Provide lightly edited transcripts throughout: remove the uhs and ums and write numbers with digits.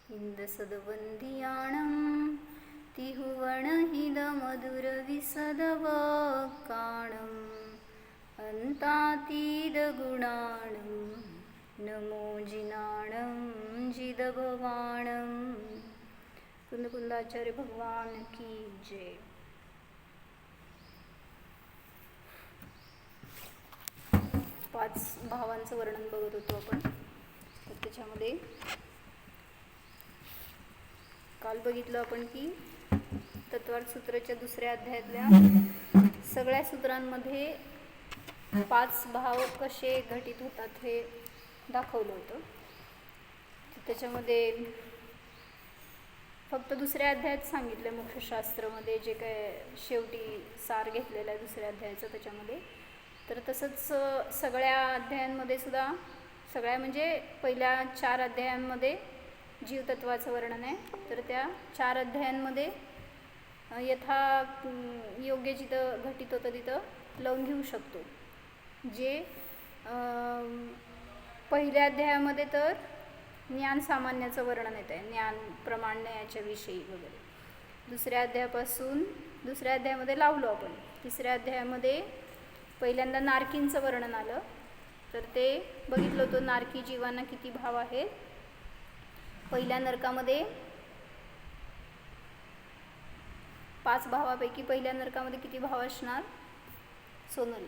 इंदसद्वन्द्याणं तिहुवणहिदमधुरविसदवकाणम् अन्तातीदगुणाणं नमो जिनाणं जिदभवाणं। कुंदकुंदाचार्य भगवान की जय। पाच भावांचं वर्णन बघत होतो आपण, तर त्याच्यामध्ये काल बघितलं आपण की तत्वार्थ सूत्राच्या दुसऱ्या अध्यायातल्या सगळ्या सूत्रांमध्ये पाच भाव कसे घटित होतात हे दाखवलं होतं। त्याच्यामध्ये फक्त दुसऱ्या अध्यायात सांगितलं मोक्षशास्त्रामध्ये जे काय शेवटी सार घेतलेला आहे दुसऱ्या अध्यायाचं त्याच्यामध्ये। तर तसंच सगळ्या अध्यायांमध्ये सुद्धा सगळ्या म्हणजे पहिल्या 4 अध्यायांमध्ये जीवतत्वाचं वर्णन आहे, तर त्या 4 अध्यायांमध्ये यथा योग्य जिथं घटित होतं तिथं लावून घेऊ शकतो। जे पहिल्या अध्यायामध्ये तर ज्ञान सामान्याचं वर्णन येत आहे, ज्ञान प्रमाण याच्या विषयी वगैरे। दुसऱ्या अध्यायामध्ये लावलो आपण। तिसऱ्या अध्यायामध्ये पहिल्यांदा नारकींचं वर्णन आलं, तर ते बघितलं होतं नारकी जीवांना किती भाव आहेत। पहिल्या नरकामध्ये 5 भावापैकी पहिल्या नरकामध्ये किती भाव असणार सोनल?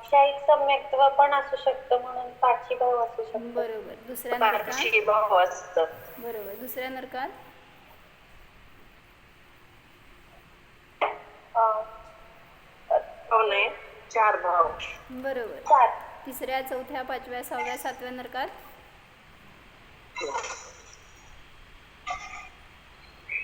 क्षयिक सम्यक्त्व पण असू शकतं म्हणून 5 भाव असू शकतात। बरोबर। दुसऱ्या नरकात 5 भाव असतात। बरोबर। दुसऱ्या नरकात 4 भाव। बरोबर। 4। तिसऱ्या, चौथ्या, 5व्या, 6व्या, 7व्या नरकात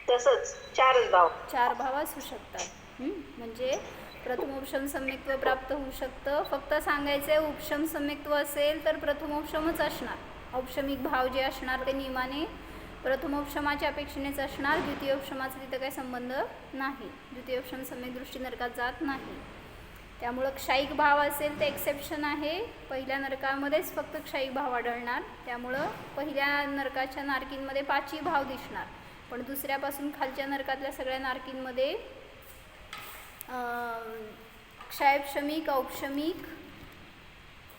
तसंच 4 भाव। 4 भाव असू शकतात। म्हणजे प्रथमोपशम सम्यक्त्व प्राप्त होऊ शकतं। फक्त सांगायचं आहे उपशम सम्यक्त्व असेल तर प्रथमोपशमच असणार। औपशमिक भाव जे असणार ते नियमाने प्रथमोपशमाच्या अपेक्षेनेच असणार। द्वितीयोपशमाचा तिथं काही संबंध नाही। द्वितीयोपशम सम्यक दृष्टी नरकात जात नाही। त्यामुळं क्षयिक भाव असेल ते एक्सेप्शन आहे। पहिल्या नरकामध्येच फक्त क्षयिक भाव आढळणार। त्यामुळं पहिल्या नरकाच्या नारकींमध्ये 5ही भाव दिसणार, पण दुसऱ्यापासून खालच्या नरकातल्या सगळ्या नारकींमध्ये क्षयक्षमिक, औपशमिक,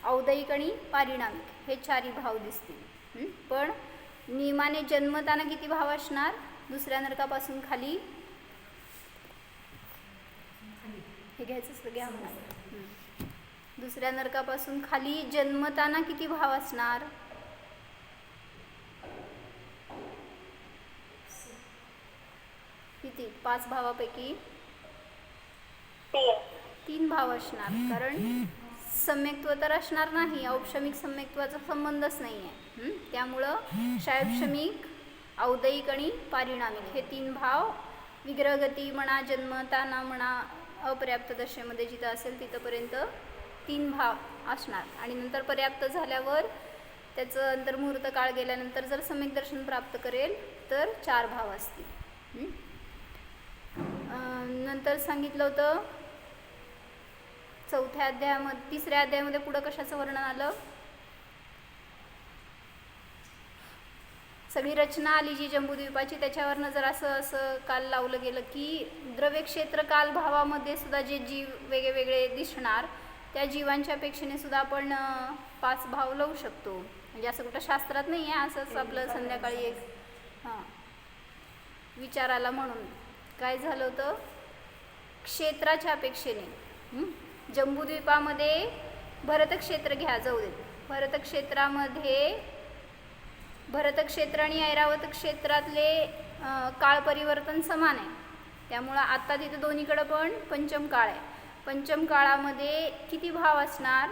औदैक आणि पारिणामिक हे 4ही भाव दिसतील। पण नियमाने जन्मताना किती भाव असणार दुसऱ्या नरकापासून खाली? हे घ्यायचं घ्या म्हणा। दुसऱ्या नरकापासून खाली जन्मताना किती भाव असणार? किती? 5 भावापैकी 3 भाव असणार, कारण सम्यक्त्व तर असणार नाही। औपशमिक सम्यक्त्वाचा संबंधच नाही आहे। त्यामुळं क्षयक्षमिक, औदैक आणि पारिणामिक हे 3 भाव विग्रहगती म्हणा, जन्मताना म्हणा, अपर्याप्त दशेमध्ये जिथं असेल तिथंपर्यंत 3 भाव असणार। आणि नंतर पर्याप्त झाल्यावर त्याचं अंतर्मुहूर्त काळ गेल्यानंतर जर सम्यक दर्शन प्राप्त करेल तर 4 भाव असतील। नंतर सांगितलं होतं चौथ्या अध्यायामध्ये, तिसऱ्या अध्यायामध्ये पुढं कशाचं वर्णन आलं? सगळी रचना आली जी जंबूद्वीपाची, त्याच्यावरनं जर असं काल लावलं गेलं की द्रव्य क्षेत्र काल भावामध्ये सुद्धा जे जीव वेगळे दिसणार त्या जीवांच्या अपेक्षेने सुद्धा आपण 5 भाव लावू शकतो। म्हणजे असं कुठं शास्त्रात नाही आहे, असंच आपलं संध्याकाळी एक विचार आला म्हणून। काय झालं होतं, क्षेत्राच्या अपेक्षेने जंबूद्वीपामध्ये भरतक्षेत्र घ्या, जाऊ दे। भरतक्षेत्र आणि ऐरावत क्षेत्रातले काळ परिवर्तन समान आहे। त्यामुळं आता तिथं दोन्हीकडं पण पंचम काळ आहे। पंचम काळामध्ये किती भाव असणार?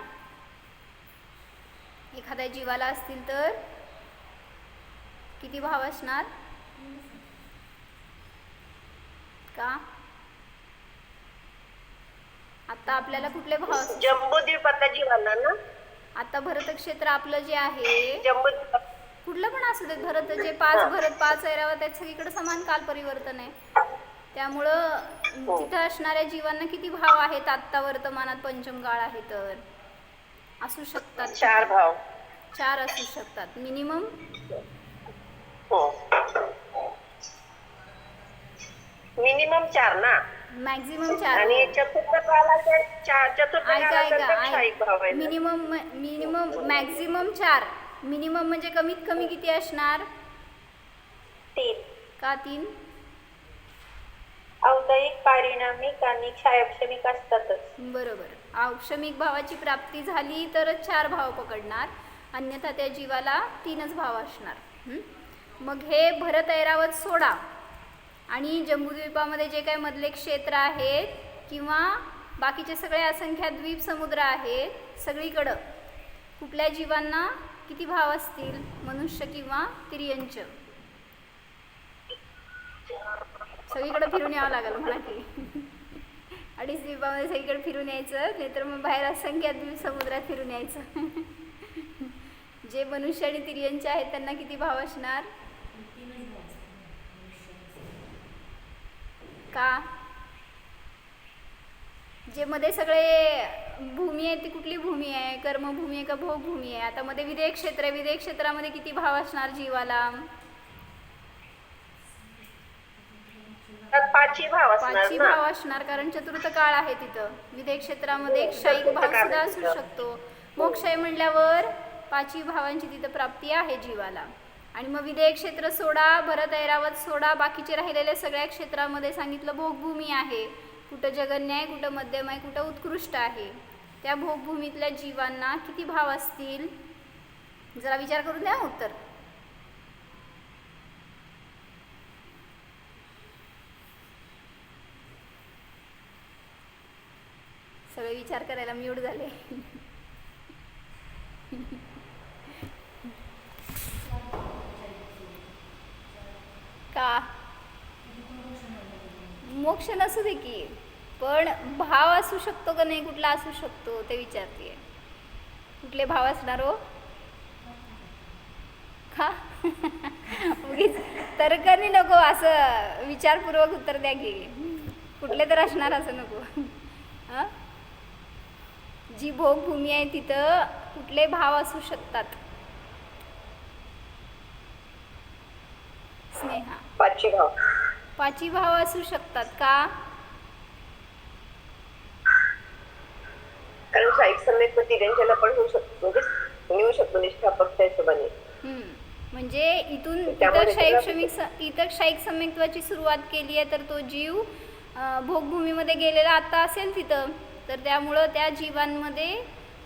एखाद्या जीवाला असतील तर किती भाव असणार? का आता आपल्याला कुठले भाव? जंबूद्वीपातल्या जीवांना ना? आता भरतक्षेत्र आपलं जे आहे कुठलं पण असू दे, भरत जे 5 भरत 5 ऐरावत त्यात सगळीकडे समान काल परिवर्तन आहे। त्यामुळं तिथं असणाऱ्या जीवांना किती भाव आहेत आत्ता वर्तमानात पंचम काळ आहे तर असू शकतात. चार भाव. 4 असू शकतात मिनिमम. हो, मिनिमम 4 ना. मॅक्झिमम 4. आणि चतुर्थ काला चतुर्थ ऐका काला तर ऐका क्षायिक भाव आहे ना. Minimum maximum 4. मिनिमम म्हणजे कमीत कमी किती असणार? 3. का 3? औदयिक, पारिणामिक आणि क्षायक्षमिक असतातच. बरोबर. औक्षमिक भावाची प्राप्ती झाली तरच 4 भाव पकडणार, अन्यथा त्या जीवाला 3च भाव असणार. मग हे भरत ऐरावत सोडा आणि जम्बूद्वीपामध्ये जे काही मधले क्षेत्र आहेत किंवा बाकीचे सगळे असंख्य द्वीप समुद्र आहेत, सगळीकडं कुठल्या जीवांना किती भाव असतील? मनुष्य किंवा तिर्यंच. सगळीकडे फिरून यावं लागेल म्हणा की. 2.5 द्वीपामध्ये सगळीकडे फिरून यायचं, नाहीतर मग बाहेर असंख्य द्वीप समुद्रात फिरून यायचं. जे मनुष्य आणि तिर्यंच आहेत त्यांना किती भाव असणार? का? जे मध्ये सगळे भूमी आहे ती कुठली भूमी आहे? कर्मभूमी आहे का भोगभूमी आहे? आता मध्ये विदेह क्षेत्र आहे, विदेह क्षेत्रामध्ये किती भाव असणार जीवाला? 5 भाव असणार 5 ना. भाव असणार, कारण चतुर्थ काळ आहे तिथं. विदेह क्षेत्रामध्ये एक क्षयिक भाव सुद्धा असू शकतो. मोक्षय म्हणल्यावर 5 भावांची तिथं प्राप्ती आहे जीवाला. आणि मग विदेह क्षेत्र सोडा, भरत ऐरावत सोडा, बाकीचे राहिलेल्या सगळ्या क्षेत्रामध्ये सांगितलं भोगभूमी आहे. कुठं जगन्य आहे, कुठं मध्यम आहे, कुठं उत्कृष्ट आहे. त्या भोगभूमीतल्या जीवांना किती भाव असतील? जरा विचार करून द्या उत्तर. सगळे विचार करायला म्यूट झाले. का? मोक्ष नसू दे की, पण भाव असू शकतो का नाही, कुठला असू शकतो ते विचारते. कुठले भाव असणार हो? का? उगीच तर्कनी नको, असं विचारपूर्वक उत्तर द्या की. कुठले तर असणार असं नको. हां, जी भोगभूमी आहे तिथं कुठले भाव असू शकतात? स्नेहा. 5 भाव. 5 भाव असू शकतात का? कारण क्षायिक समेत तिर्यंच्याला पण होऊ शकतो, म्हणजे येऊ शकतो निष्ठापकच्या हिशोबाने. म्हणजे इथून त्यामुळे इतर क्षायिक समेत्वाची सुरुवात केली आहे, तर तो जीव भोगभूमीमध्ये गेलेला आता असेल तिथं, तर त्यामुळं त्या जीवांमध्ये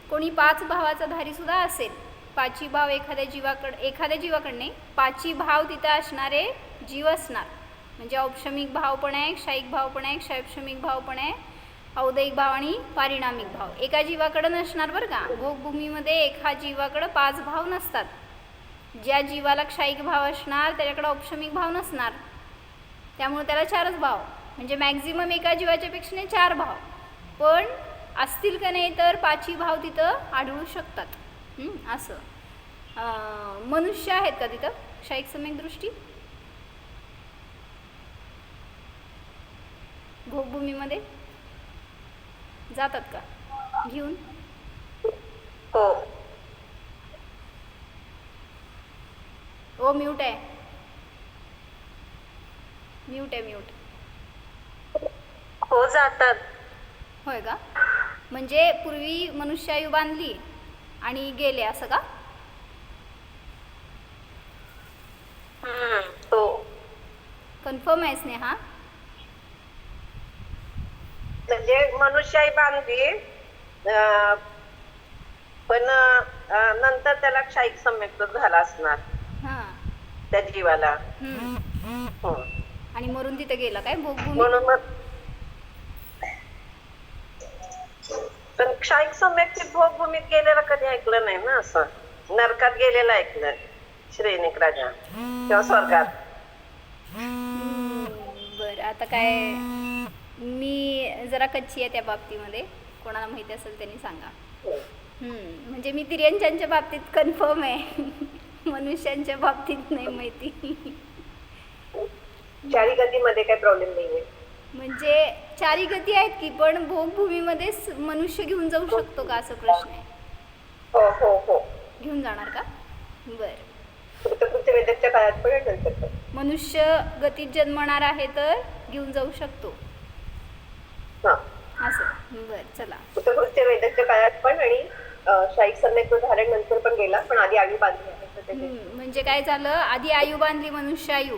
कोणी 5 भावाचा धारी सुद्धा असेल. 5 भाव एखाद्या जीवाकडे नाही, 5 भाव तिथं असणारे जीव असणार. म्हणजे औक्षमिक भाव पण आहे, क्षायिक भाव पण आहे, क्षयक्षमिक भाव पण आहे, औदयिक भाव आणि पारिणामिक भाव. एका जीवाकडं नसणार बरं का. भोगभूमीमध्ये एका जीवाकडं 5 भाव नसतात. ज्या जीवाला क्षायिक भाव असणार त्याच्याकडे औक्षमिक भाव नसणार, त्यामुळे त्याला 4च भाव. म्हणजे मॅक्झिमम एका जीवाच्या पेक्षा 4 भाव, पण असतील का नाही तर 5 भाव तिथं आढळू शकतात. असं मनुष्य आहेत का तिथं क्षायिक समेत दृष्टी भोगभूमीमध्ये जातात का घेऊन? हो. ओ म्यूट आहे, म्यूट. हो, जातात. होय का? म्हणजे पूर्वी मनुष्यायू बांधली आणि गेले असं का? हो. कन्फर्म आहे स्नेहा? म्हणजे मनुष्याही बांधली, पण नंतर त्याला क्षायिक समेत झाला असणार हां. त्या जीवाला. हो. आणि मरून तिथे गेला काय भोगभूमी? म्हणून मग पण क्षायिक समेत भोगभूमीत गेलेला कधी ऐकलं नाही ना. असं नरकात गेलेलं ऐकलं, श्रेणिक राजा किंवा स्वर्गात. बरं, आता काय मी जरा कच्ची आहे त्या बाबतीमध्ये, कोणाला माहिती असेल त्यांनी सांगा. म्हणजे मी तिर्यंच्या बाबतीत कन्फर्म आहे, मनुष्यांच्या बाबतीत नाही माहिती. चारी गतीमध्ये काही प्रॉब्लेम नाहीये. म्हणजे 4 गती आहेत की, पण भोगभूमीमध्ये मनुष्य घेऊन जाऊ शकतो का असं प्रश्न आहे. वैद्याच्या काळात पण आणि नंतर पण. मनुष्य गतीत जन्मणार आहे तर घेऊन जाऊ शकतो हा, असं. बरं, चला. कृतकृत्य वैद्याच्या काळात पण आणि शाहीक सम्यक धारण नंतर पण गेला, पण आधी आयु बांधली आहे तर ते म्हणजे काय झालं, आधी आयु बांधली, मनुष्य आयु,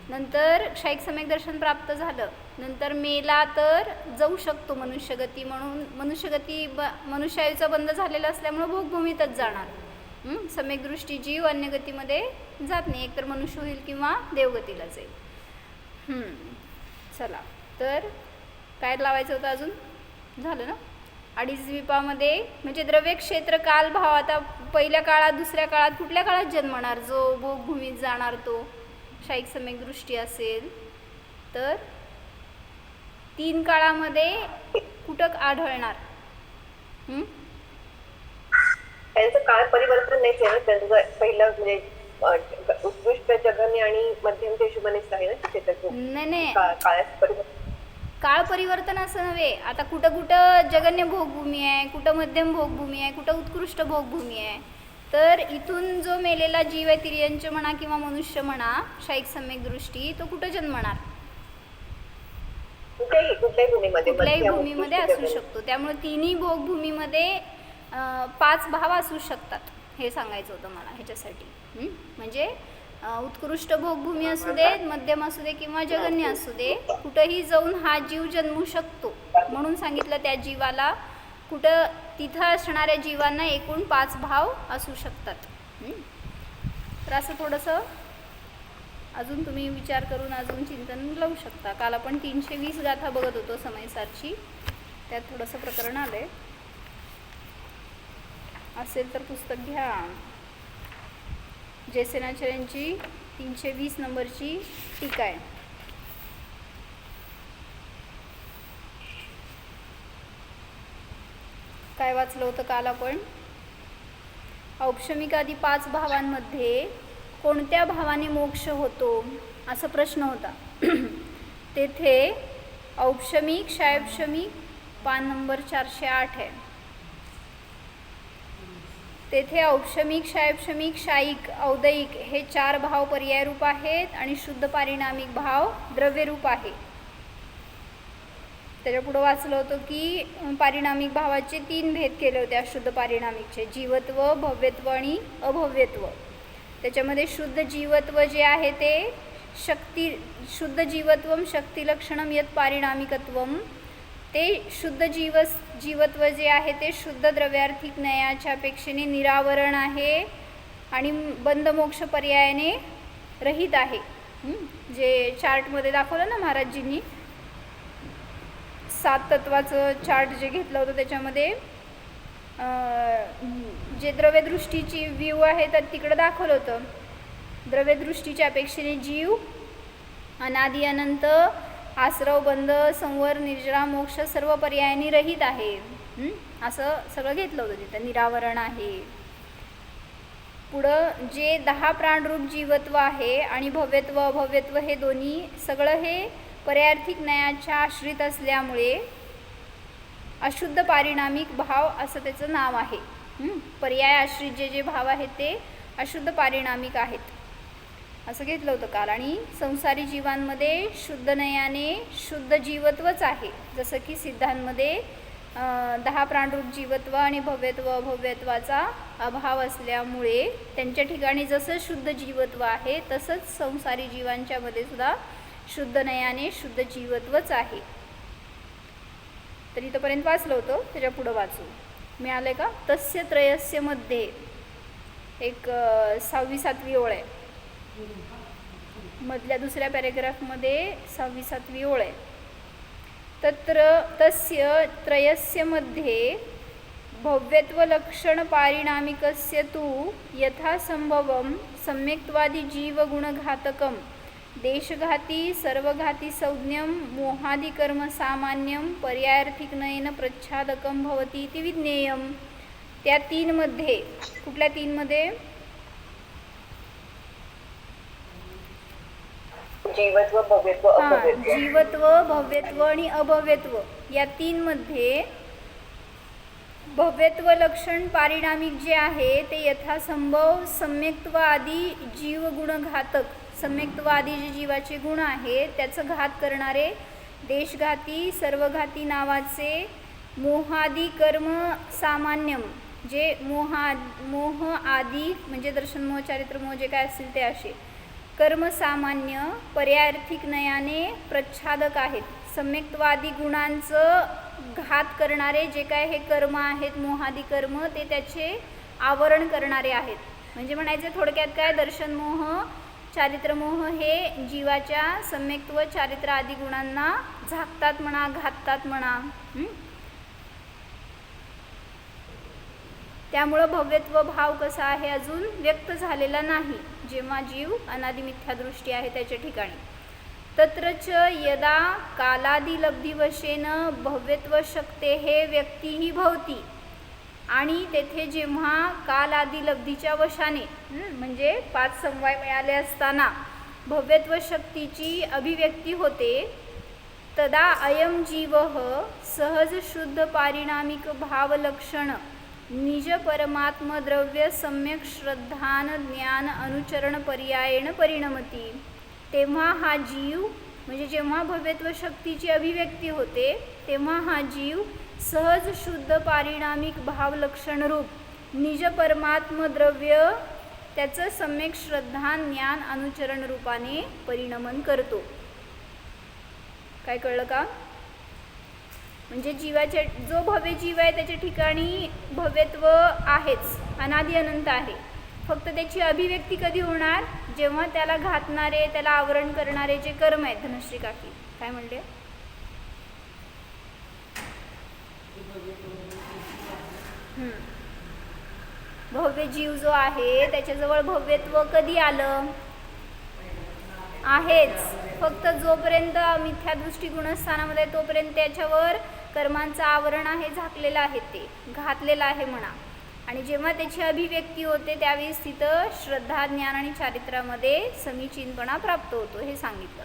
नंतर क्षयिक सम्यक दर्शन प्राप्त झालं, नंतर मेला तर जाऊ शकतो मनुष्यगती. म्हणून मनुष्य आयुचा बंद झालेला असल्यामुळे भोगभूमीतच जाणार. सम्यक दृष्टी जीव अन्य गतीमध्ये जात नाही, एकतर मनुष्य होईल किंवा देवगतीला जाईल. चला, तर काय लावायचं होतं अजून, झालं ना. अडीच द्वीपामध्ये म्हणजे द्रव्य क्षेत्र काल भाव. आता पहिल्या काळात, दुसऱ्या काळात, कुठल्या काळात जन्मणार जो भोगभूमीत जाणार तो शाहीक सम्यक दृष्टी असेल तर 3 काळामध्ये कुठं आढळणार. त्यांचं काळ परिवर्तन नाहीच आहे ना. त्यांचं पहिलं म्हणजे उत्कृष्ट जगन्य आणि मध्यम ते शुभनेच आहे ना तिथे. नाही, काळाचं परिवर्तन, काळ परिवर्तन असं नव्हे. आता कुठं कुठं जगन्य भोगभूमी आहे, कुठं मध्यम भोगभूमी आहे, कुठं उत्कृष्ट भोगभूमी आहे. तर इथून जो मेलेला जीव आहे, तिर्यंच म्हणा किंवा मनुष्य म्हणा, शाहीक सम्यक दृष्टी, तो कुठं जन्मणार, कुठल्याही भूमीमध्ये असू शकतो. त्यामुळे तिन्ही भोगभूमीमध्ये 5 भाव असू शकतात, हे सांगायचं होतं मला ह्याच्यासाठी. म्हणजे उत्कृष्ट भोगभूमी असू दे, मध्यम असू दे किंवा जगन्य असू दे, कुठंही जाऊन हा जीव जन्मू शकतो. म्हणून सांगितलं त्या जीवाला, कुठं तिथं असणाऱ्या जीवांना एकूण 5 भाव असू शकतात. तर असं थोडंसं अजून तुम्ही विचार करून अजून चिंतन लावू शकता. काल आपण 320 गाथा बघत होतो समयसारची, त्यात थोडंसं प्रकरण आलं आहे. असेल तर पुस्तक घ्या. जयसेनाचार्यांची 320 नंबरची टीका आहे. काय वाचलं होतं काल आपण, औपशमिक आदी 5 भावांमध्ये कोणत्या भावाने मोक्ष होतो असा प्रश्न होता. तेथे औपशमिक, शायौपशमिक, पान नंबर 408 आहे. तेथे औपशमिक, शायौपशमिक, शायिक, औदयिक हे 4 भाव पर्यायरूप आहेत आणि शुद्ध पारिणामिक भाव द्रव्यरूप आहे. त्याच्या पुढं वाचलं होतं की पारिणामिक भावाचे 3 भेद केले होते अशुद्ध पारिणामिकचे, जीवत्व, भव्यत्व आणि अभव्यत्व. त्याच्यामध्ये शुद्ध जीवत्व जे आहे ते शुद्ध जीवत्वम शक्तिलक्षणम यत पारिणामिकत्वम, ते शुद्ध जीवत्व जे आहे ते शुद्ध द्रव्यार्थिक नयाच्या अपेक्षेने निरावरण आहे आणि बंधमोक्ष पर्यायाने रहित आहे. जे चार्टमध्ये दाखवलं ना महाराजजींनी, 7 तत्वाचं चार्ट जे घेतलं होतं, त्याच्यामध्ये जे द्रव्यदृष्टीची व्ह्यू आहे तर तिकडं दाखवलं होतं. द्रव्यदृष्टीच्या अपेक्षेने जीव अनादि अनंत, आश्रव, बंध, संवर, निर्जरा, मोक्ष सर्व पर्यायाने रहित आहे. असं सगळं घेतलं होतं तिथं. निरावरण आहे. पुढं जे 10 प्राणरूप जीवत्व आहे आणि भव्यत्व, अभव्यत्व हे दोन्ही सगळं हे पर्यायार्थिक नयाच्या आश्रित असल्यामुळे अशुद्ध पारिणामिक भाव असं त्याचं नाव आहे. पर्याय आश्रित जे जे भाव आहेत ते अशुद्ध पारिणामिक आहेत असं घेतलं होतं काल. आणि संसारी जीवांमध्ये शुद्ध नयाने शुद्ध जीवत्वच आहे. जसं की सिद्धांमध्ये 10 प्राणरूप जीवत्व आणि भव्यत्व, अभव्यत्वाचा अभाव असल्यामुळे त्यांच्या ठिकाणी जसं शुद्ध जीवत्व आहे तसंच संसारी जीवांच्या मध्ये सुद्धा शुद्ध नयाने शुद्ध जीवत्वच आहे. तर इथंपर्यंत वाचलं होतं, त्याच्या पुढं वाचू मिळालं का. तस्य त्रयस्य मध्ये एक 6वी-7वी ओळ आहे. मधल्या दुसऱ्या पॅरेग्राफमध्ये 6वी-7वी ओळ आहे. तस्य त्रयस्य मध्ये भव्यत्वलक्षण पारिणामिकस्य तु यथासंभवं सम्यक्त्वादि जीवगुणघातकं देशघाती सर्वघाती संज्ञं मोहादिकर्म सामान्यं पर्यायार्थिक नयेन प्रच्छादकं भवति इति विज्ञेयं. त्या 3 मध्ये, कुठल्या 3 मध्ये, जीवत्व, भव्यत्व, अभव्यत्व. जीवत्व, भव्यत्व आणि अभव्यत्व या 3 मध्ये भव्यत्व लक्षण पारिणामिक जे आहे ते यथासंभव सम्यक्त्व आदी जीवगुणघातक, सम्यक्त्व आदी जे जीवाचे गुण आहेत त्याचं घात करणारे देशघाती सर्वघाती नावाचे मोहादी कर्म सामान्यम, जे मोह आदी म्हणजे दर्शन मोह चारित्र मोह जे काय असतील ते असे कर्म सामान्य पर्यायार्थिक नयाने प्रच्छादक आहेत. सम्यक्त्वादी गुणांचं घात करणारे जे काय हे कर्म आहेत मोहादी कर्म ते त्याचे आवरण करणारे आहेत. म्हणजे म्हणायचे थोडक्यात काय, दर्शन मोह चारित्र मोह हे जीवाच्या सम्यक्त्व चारित्र आदी गुणांना झाकतात म्हणा, घाततात म्हणा. त्यामुळं भव्यत्व भाव कसा आहे अजून व्यक्त झालेला नाही जेव्हा जीव अनादि मिथ्यादृष्टी आहे त्याच्या ठिकाणी. तत्रच यदा कालादिलब्धिवशेन भव्यत्व शक्ते हे व्यक्तीही भवती, आणि तेथे जेव्हा कालादिलब्धीच्या वशाने म्हणजे 5 समवाय मिळाले असताना भव्यत्व शक्तीची अभिव्यक्ती होते, तदा अयम जीवः सहज शुद्ध पारिणामिक भावलक्षण निज परमात्मद्रव्य सम्यक श्रद्धान ज्ञान अनुचरण पर्यायेण परिणमती. तेव्हा हा जीव म्हणजे जेव्हा भव्यत्व शक्तीची अभिव्यक्ती होते तेव्हा हा जीव सहज शुद्ध पारिणामिक भावलक्षण रूप निज परमात्मद्रव्य त्याचं सम्यक श्रद्धा ज्ञान अनुचरण रूपाने परिणमन करतो. काय कळलं का? म्हणजे जीवाच्या जो भव्य जीव आहे त्याच्या ठिकाणी भव्यत्व आहेच, अनादि अनंत आहे. फक्त त्याची अभिव्यक्ती कधी होणार, जेव्हा त्याला घातणारे त्याला आवरण करणारे जे कर्म आहेत. धनश्री काकी काय म्हणले? भव्य जीव जो आहे त्याच्याजवळ भव्यत्व कधी आलं आहेच, फक्त जोपर्यंत मिथ्यादृष्टी गुणस्थानामध्ये तोपर्यंत त्याच्यावर कर्मांचं आवरण आहे, झाकलेलं आहे, ते घातलेलं आहे म्हणा. आणि जेव्हा त्याची अभिव्यक्ती होते त्यावेळेस तिथं श्रद्धा ज्ञान आणि चारित्र्यामध्ये समीचीनपणा प्राप्त होतो हे सांगितलं.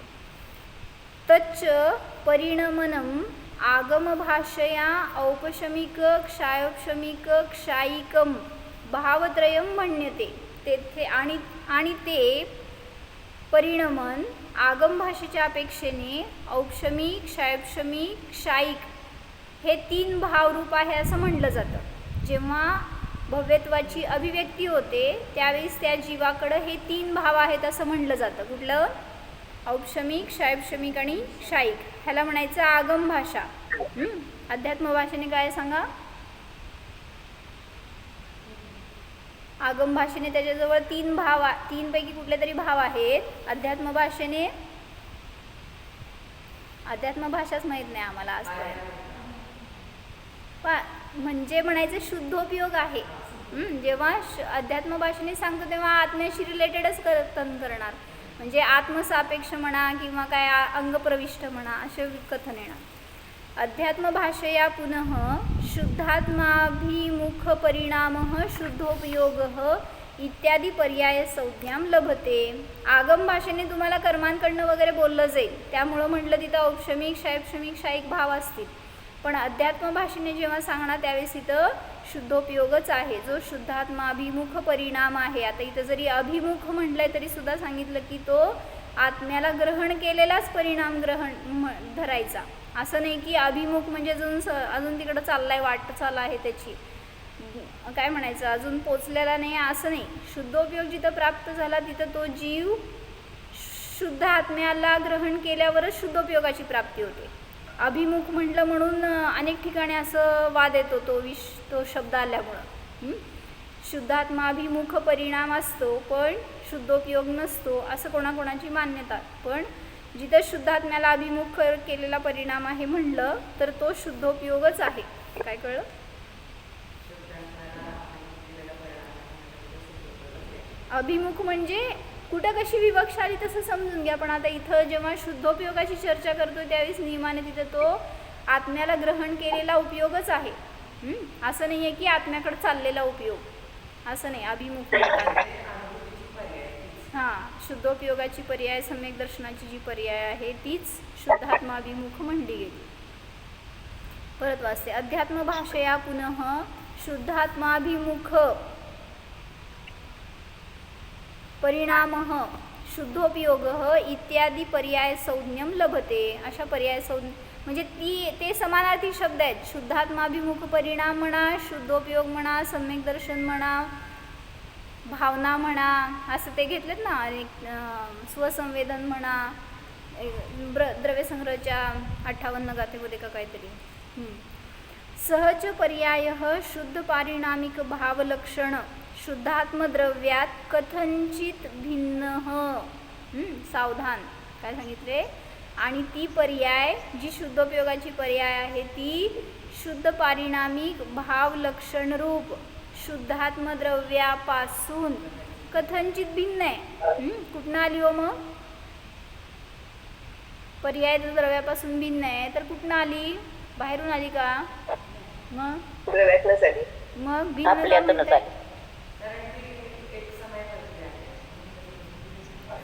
तच्च परिणमनम आगमभाषया औपशमिक क्षायोपशमिक क्षायिकम भावत्रयम म्हणते. तेथे आणि ते परिणमन आगम भाषेच्या अपेक्षेने औपशमिक क्षायोपशमिक क्षायिक हे 3 भावरूप आहे असं म्हटलं जातं. जेव्हा भव्यत्वाची अभिव्यक्ती होते त्यावेळेस त्या जीवाकडं हे 3 भाव आहेत असं म्हटलं जातं. कुठलं? औपशमिक क्षायोपशमिक आणि क्षायिक. ह्याला म्हणायचं आगम भाषा. अध्यात्म भाषेने काय सांगा? आगम भाषेने त्याच्याजवळ 3 पैकी कुठले तरी भाव आहेत. अध्यात्म भाषेने अध्यात्म भाषाच माहीत नाही आम्हाला आजपर्यंत. म्हणजे म्हणायचं शुद्धोपयोग आहे. जेव्हा अध्यात्म भाषेने सांगतो तेव्हा आत्म्याशी रिलेटेडच करणार, म्हणजे आत्मसापेक्ष म्हणा किंवा काय अंगप्रविष्ट म्हणा असे कथन येणार. अध्यात्म भाषया पुनः शुद्धात्माभिमुख परिणाम शुद्धोपयोग इत्यादी पर्याय संज्ञाम लभते. आगम भाषेने तुम्हाला कर्मांकडनं वगैरे बोललं जाईल, त्यामुळं म्हटलं तिथं औपशमिक क्षायोपशमिक क्षायिक भाव असतील. पण अध्यात्म भाषेने जेव्हा सांगणार त्यावेळेस इथं शुद्धोपयोगच आहे, जो शुद्धात्माभिमुख परिणाम आहे. आता इथं जरी अभिमुख म्हटलंय तरी सुद्धा सांगितलं की तो आत्म्याला ग्रहण केलेलाच परिणाम धरायचा. असं नाही की अभिमुख म्हणजे अजून तिकडं चाललाय, वाटचाल आहे त्याची, काय म्हणायचं अजून पोचलेला नाही असं नाही. शुद्धोपयोग जिथं प्राप्त झाला तिथं तो जीव शुद्ध आत्म्याला ग्रहण केल्यावरच शुद्धोपयोगाची प्राप्ती होते. अभिमुख म्हटलं म्हणून अनेक ठिकाणी असं वाद येतो तो शब्द आल्यामुळं. शुद्धात्माभिमुख परिणाम असतो पण शुद्धोपयोग नसतो असं कोणाकोणाची मान्यता. पण जिथं शुद्धात्म्याला अभिमुख केलेला परिणाम आहे म्हणलं तर तो शुद्धोपयोगच आहे. काय कळलं? अभिमुख म्हणजे कुठं कशी विवक्षा आली तसं समजून घ्या. पण आता इथं जेव्हा शुद्धोपयोगाची चर्चा करतो त्यावेळेस नियमाने तिथं तो आत्म्याला ग्रहण केलेला उपयोगच आहे. असं नाही आहे की आत्म्याकडे चाललेला उपयोग, असं नाही. अभिमुख शुद्धोपयोगाची पर्याय सम्यक दर्शनाची जी पर्याय आहे तीच शुद्धात्माभिमुख म्हणली गेली. परत वाचते. अध्यात्म भाषया पुनः शुद्धात्माभिमुख परिणामः शुद्धोपयोगः इत्यादी पर्याय संज्ञम लभते. अशा पर्याय संज्ञा म्हणजे ते समानार्थी शब्द आहेत. शुद्धात्माभिमुख परिणाम म्हणा, शुद्धोपयोग म्हणा, सम्यक दर्शन म्हणा, भावना म्हणा, असं ते घेतलेत ना. स्वसंवेदन म्हणा, द्रव्यसंग्रहच्या 58 गाथेमध्ये का काहीतरी. सहज पर्याय शुद्ध पारिणामिक भावलक्षण शुद्धात्मद्रव्यात कथंचित भिन्न. सावधान, काय सांगितले. आणि ती पर्याय जी शुद्धोपयोगाची पर्याय आहे ती शुद्ध पारिणामिक भावलक्षण रूप शुद्धात्मद्रव्यापासून कथंचित भिन्न आहे. कुठनं आली हो मग? पर्याय जर द्रव्यापासून भिन्न आहे तर कुठनं आली? बाहेरून आली का? मग भिन्न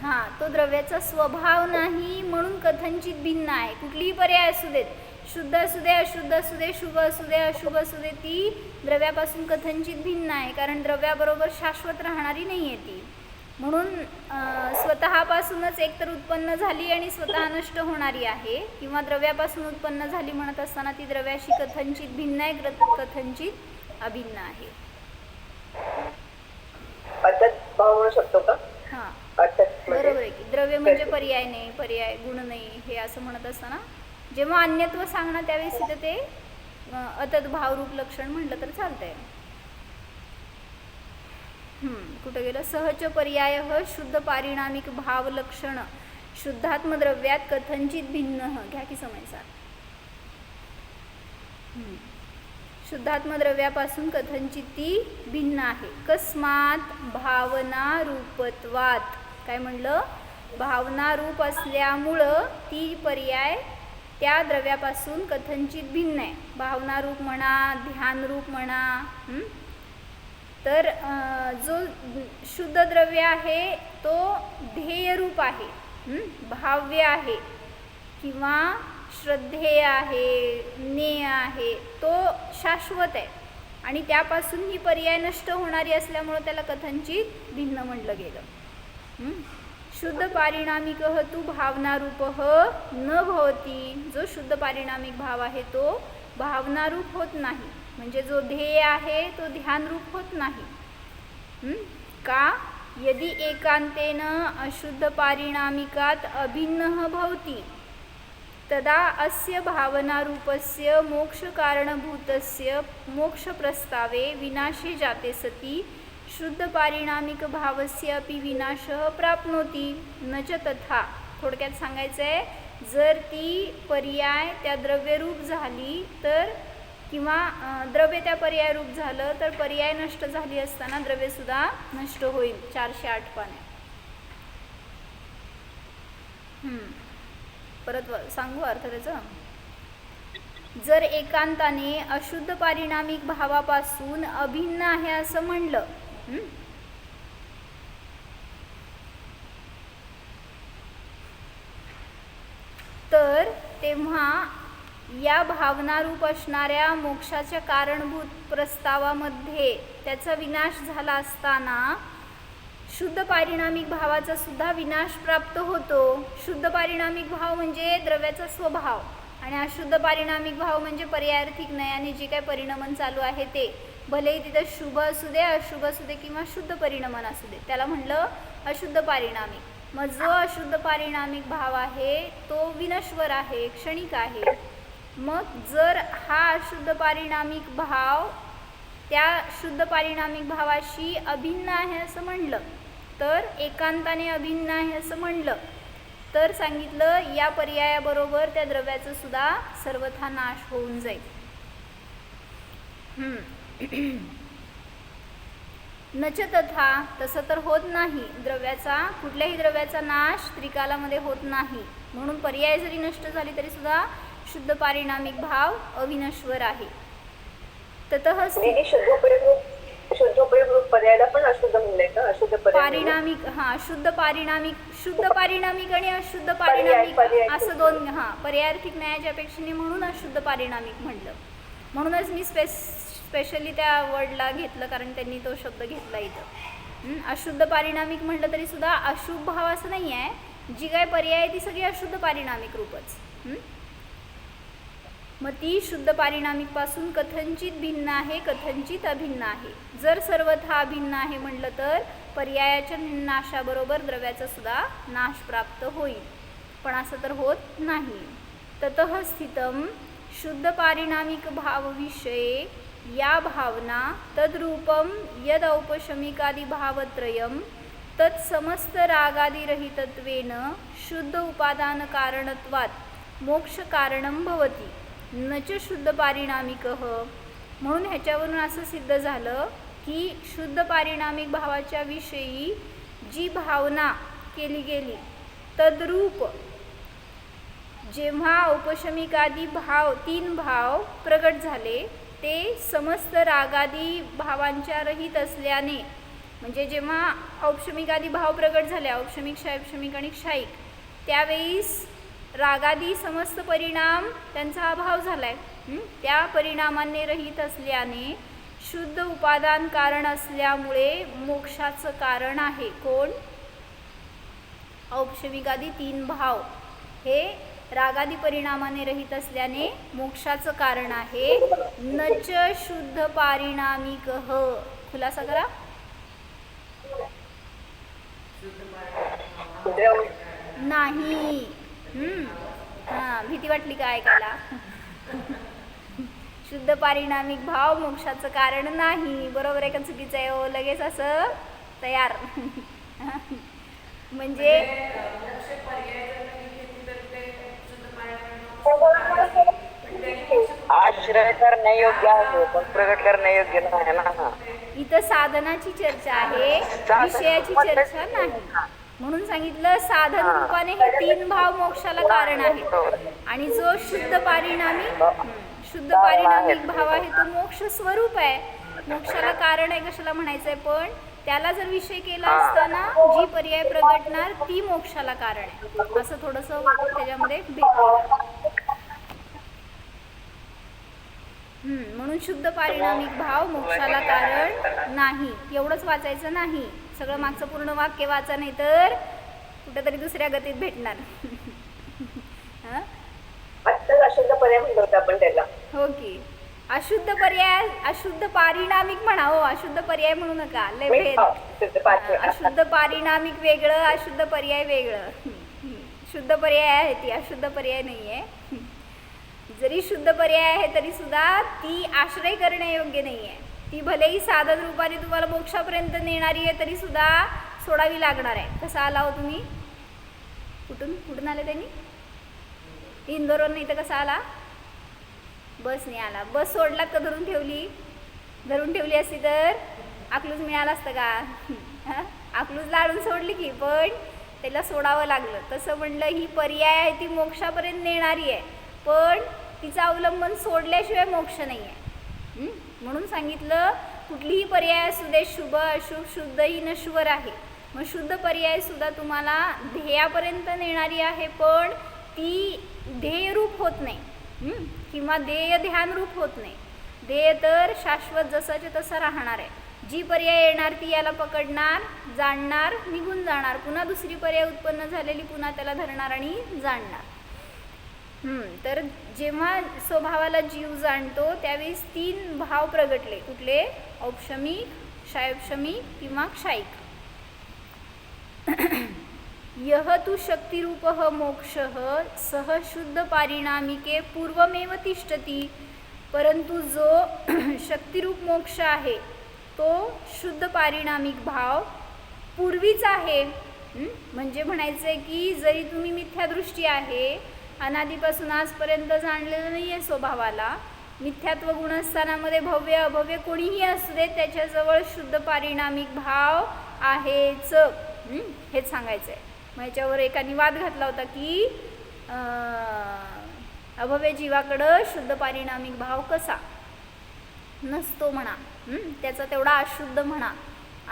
हा, तो द्रव्याचा स्वभाव नाही म्हणून कथंचित भिन्न आहे. कुठलीही पर्याय असू देत, शुद्ध असू दे, अशुद्ध असू दे, शुभ असू दे, अशुभ असू दे, ती द्रव्यापासून कथंचित भिन्न आहे. कारण द्रव्याबरोबर शाश्वत राहणारी नाही आहे ती. म्हणून स्वतःपासूनच एकतर उत्पन्न झाली आणि स्वतः नष्ट होणारी आहे, किंवा द्रव्यापासून उत्पन्न झाली म्हणत असताना ती द्रव्याशी कथंचित भिन्न आहे, कथंचित अभिन्न आहे. भाव म्हणू शकतो का? हां, बरोबर आहे की. द्रव्य म्हणजे पर्याय नाही, पर्याय गुण नाही, हे असं म्हणत असताना जेव्हा अन्यत्व सांगणं त्यावेळेस तिथे ते अतत भावरूप लक्षण म्हटलं तर चालतंय. कुठं गेलं? सहज पर्याय शुद्ध पारिणामिक भावलक्षण शुद्धात्मद्रव्यात कथंचित भिन्न. घ्या की समयसार. शुद्धात्मद्रव्यापासून कथंचित ती भिन्न आहे. कस्मात भावना रूपत्वात. काय म्हणलं? भावना रूप असल्यामुळं ती पर्याय त्या द्रव्यापासून कथंचित भिन्न आहे. भावना रूप म्हणा, ध्यान रूप म्हणा. तर जो शुद्ध द्रव्य आहे तो ध्येय रूप आहे, भाव्य आहे, किंवा श्रद्धेय आहे, ज्ञेय आहे, तो शाश्वत आहे. आणि त्यापासून ही पर्याय नष्ट होणारी असल्यामुळं त्याला कथंचित भिन्न म्हटलं गेलं. शुद्ध पारिणामिक तू भावनारूप न भवती. जो शुद्ध पारिणामिक भाव आहे तो भावनारूप होत नाही, म्हणजे जो ध्येय आहे तो ध्यानरूप होत नाही. का? यदि एकांतेन अशुद्ध पारिणामिकात अभिन्न भवति तदा अस्य भावनारूपस्य मोक्षकारणभूतस्य मोक्षप्रस्तावे विनाशे जाते सति शुद्ध पारिणामिक भावस्य अपि विनाशः प्राप्नोति न च तथा. थोडक्यात सांगायचं आहे, जर ती पर्याय त्या द्रव्यरूप झाली तर, किंवा द्रव्य त्या पर्याय रूप झालं तर पर्याय नष्ट झाली असताना द्रव्यसुद्धा नष्ट होईल. 408 पाने. परत सांगू अर्थ त्याचा. जर एकांताने अशुद्ध पारिणामिक भावापासून अभिन्न आहे असं म्हणलं, तर तेव्हा या भावनारूप असणाऱ्या मोक्षाच्या कारणभूत प्रस्तावामध्ये त्याचा विनाश झाला असताना शुद्ध पारिणामिक भावाचा सुद्धा विनाश प्राप्त होतो. शुद्ध पारिणामिक भाव म्हणजे द्रव्याचा स्वभाव, आणि अशुद्ध पारिणामिक भाव म्हणजे पर्यायार्थिक नयाने जे काही परिणमन चालू आहे ते, भलेही तिथं शुभ असू दे, अशुभ असू दे, किंवा शुद्ध परिणमन असू दे, त्याला म्हणलं अशुद्ध पारिणामिक. मग जो अशुद्ध पारिणामिक भाव आहे तो विनश्वर आहे, क्षणिक आहे. मग जर हा अशुद्ध पारिणामिक भाव त्या शुद्ध पारिणामिक भावाशी अभिन्न आहे असं म्हणलं, तर एकांताने अभिन्न आहे असं म्हणलं, तर सांगितलं या पर्यायाबरोबर त्या द्रव्याचा सुद्धा सर्वथा नाश होऊन जाईल. नच तथा, तसं तर होत नाही. द्रव्याचा, कुठल्याही द्रव्याचा नाश त्रिकालामध्ये होत नाही. म्हणून पर्याय जरी नष्ट झाली तरी सुद्धा शुद्ध पारिणामिक भाव अविनश्वर आहे. ततः शुद्धोपयोग पर्यायाला पण अशुद्ध म्हणले का? अशुद्ध पारिणामिक, हा, शुद्ध पारिणामिक आणि अशुद्ध पारिणामिक असं दोन, हा, पर्यायार्थिक न्यायाच्या अपेक्षेने म्हणून अशुद्ध पारिणामिक म्हटलं. म्हणूनच मी स्पेशली त्या वर्डला घेतलं कारण त्यांनी तो शब्द घेतला इथं. अशुद्ध पारिणामिक म्हटलं तरी सुद्धा अशुभ भाव असं नाही आहे. जी काय पर्याय आहे ती सगळी अशुद्ध पारिणामिक रूपच. मग ती शुद्ध पारिणामिकपासून कथंचित भिन्न आहे, कथंचित अभिन्न आहे. जर सर्वथा अभिन्न आहे म्हटलं तर पर्यायाच्या नाशाबरोबर द्रव्याचा सुद्धा नाश प्राप्त होईल, पण असं तर होत नाही. ततः स्थितम शुद्ध पारिणामिक भावविषये या भावना तद्रूपम यद औपशमिकादि भावत्रयम तत्समस्त रागादिरहितत्वेन शुद्ध उपादान कारणत्वात् मोक्ष कारणं भवति न च शुद्ध पारिणामिकः. म्हणून ह्याच्यावरून असं सिद्ध झालं की शुद्ध पारिणामिक भावाच्या विषयी जी भावना केली गेली तद्रूप जेव्हा औपशमिकादी भाव 3 भाव प्रगट झाले ते समस्त रागादी भावांच्या रहित असल्याने, म्हणजे जेव्हा औपशमिकादी भाव प्रगट झाले औपशमिक शायपशमिक आणि क्षायिक, त्यावेळीस रागादी समस्त परिणाम त्यांचा अभाव झालाय. त्या परिणामांनी रहित असल्याने शुद्ध उपादान कारण असल्यामुळे मोक्षाचं कारण आहे. कोण? औपशमिकादी 3 भाव हे रागादी परिणामाने रहित असल्याने मोक्षाचं कारण आहे. नच शुद्ध पारिणामिकः. खुलासा करा. नाही. भीती वाटली का ऐकायला? शुद्ध पारिणामिक भाव मोक्षाचं कारण नाही. बरोबर आहे का चुकीचं आहे? हो, लगेच असं तयार. म्हणजे आश्रय करणे योग्य आहे पण प्रगट करणे योग्य नाही ना. इथं साधनाची चर्चा आहे, विषयाची चर्चा नाही. म्हणून सांगितलं साधन रूपाने हे 3 भाव मोक्षाला कारण आहे. आणि जो शुद्ध पारिणामिक भाव आहे तो मोक्ष स्वरूप आहे, मोक्षाला कारण आहे. कशाला म्हणायचंय? पण त्याला जर विषय केला असताना जी पर्याय प्रगटणार ती मोक्षाला कारण आहे, असं थोडंसं त्याच्यामध्ये भेटलं. म्हणून शुद्ध पारिणामिक भाव मोक्षाला कारण नाही. एवढंच वाचायचं नाही, सगळं मागचं पूर्ण वाक्य वाचा, नाही तर कुठेतरी दुसऱ्या गतीत भेटणार. अशुद्ध पर्याय म्हणतो होता आपण त्याला. हो की अशुद्ध पर्याय, अशुद्ध पारिणामिक म्हणा. हो, अशुद्ध पर्याय म्हणू नका, लय भेद. अशुद्ध पारिणामिक वेगळं, अशुद्ध पर्याय वेगळं. शुद्ध पर्याय आहे ती, अशुद्ध पर्याय नाही आहे. जरी शुद्ध पर्याय आहे तरी सुद्धा ती आश्रय करणे योग्य नाही आहे. ती भलेही साधन रूपाने तुम्हाला मोक्षापर्यंत नेणारी आहे तरी सुद्धा सोडावी लागणार आहे. कसा आला हो तुम्ही? कुठून आले त्यांनी? इंदोरवर. नाही तर कसा आला? बसने आला. बस सोडलात का धरून ठेवली? धरून ठेवली असती तर अकलूज मिळालं असतं का? अकलूज लाडून सोडली की, पण त्याला सोडावं लागलं. तसं म्हणलं ही पर्याय आहे ती मोक्षापर्यंत नेणारी आहे, पण तिचं अवलंबन सोडल्याशिवाय मोक्ष नाही आहे. म्हणून सांगितलं कुठलीही पर्याय असू दे, शुभ अशुभ शुद्ध ही नश्वर आहे. मग शुद्ध पर्याय सुद्धा तुम्हाला ध्येयापर्यंत नेणारी आहे, पण ती ध्येयरूप होत नाही किंवा ध्येय ध्यानरूप होत नाही. ध्येय तर शाश्वत जसाचे तसं राहणार आहे. जी पर्याय येणार ती याला पकडणार, जाणणार, निघून जाणार. पुन्हा दुसरी पर्याय उत्पन्न झालेली पुन्हा त्याला धरणार आणि जाणणार. तर जेव्हा स्वभावाला जीव जाणतो त्यावेळेस 3 भाव प्रगटले. कुठले? औपशमिक, शायपशमिक किंवा क्षायिक. यह तु शक्तिरूपः मोक्षः सह शुद्ध पारिणामिके पूर्वमेव तिष्ठति. परंतु जो शक्तिरूप मोक्ष आहे तो शुद्ध पारिणामिक भाव पूर्वीच आहे. म्हणजे म्हणायचं आहे की जरी तुम्ही मिथ्यादृष्टी आहे, अनादीपासून आजपर्यंत जाणलेलं नाही आहे स्वभावाला, मिथ्यात्व गुणस्थानामध्ये भव्य अभव्य कोणीही असू दे त्याच्याजवळ शुद्ध पारिणामिक भाव आहेच, हेच सांगायचं आहे. मग याच्यावर एकाने वाद घातला होता की अभव्य जीवाकडं शुद्ध पारिणामिक भाव कसा नसतो म्हणा, त्याचा तेवढा अशुद्ध म्हणा,